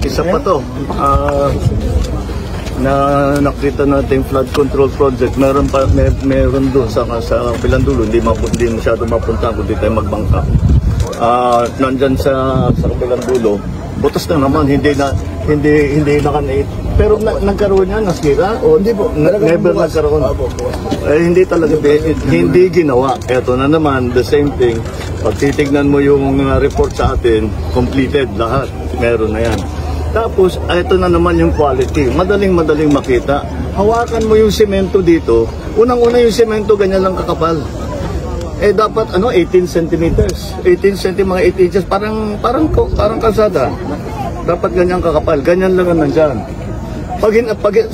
isa pa to. Na nakita natin flood control project, meron doon sa kabilang dulo, hindi masyado mapunta kundi tayo magbangka. Nandyan sa kabilang dulo, butas na naman, hindi nakanait. Pero nagkaroon yan, nasira? O hindi po, never nagkaroon. Hindi talaga, hindi ginawa. Eto na naman, the same thing. Pag titignan mo yung report sa atin, completed lahat, meron na yan. Tapos, ito na naman yung quality. Madaling makita. Hawakan mo yung semento dito. Unang-una yung semento, ganyan lang kakapal. Dapat, 18 centimeters. 18 cm, mga 8 inches. Parang kalsada. Dapat ganyan kakapal. Ganyan lang ang nandyan. Pag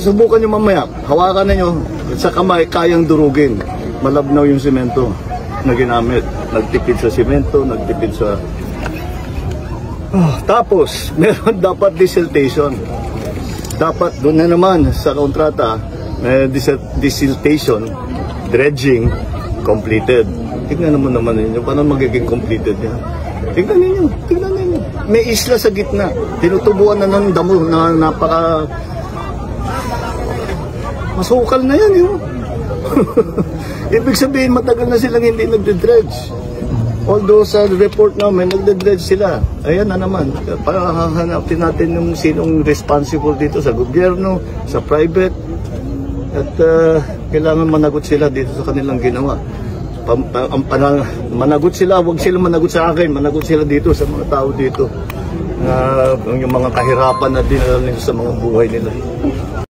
subukan nyo mamaya, hawakan na nyo. Sa kamay, kayang durugin. Malabnaw yung semento na ginamit. Nagtipid sa semento, nagtipid sa... Tapos, meron dapat desiltation. Dapat doon na naman sa kontrata, desiltation, dredging, completed. Tingnan naman ninyo, paano magiging completed yan? Tingnan ninyo. May isla sa gitna. Tinutubuan na ng damo na napaka... Masukal na yan, yun. Ibig sabihin, matagal na silang hindi nagde-dredge. Although sa report namin, nagde-dredge sila. Ayan na naman. Para hahanapin natin yung sinong responsible dito sa gobyerno, sa private. At kailangan managot sila dito sa kanilang ginawa. Managot sila, huwag sila managot sa akin. Managot sila dito sa mga tao dito. Yung mga kahirapan na dinala nila sa mga buhay nila.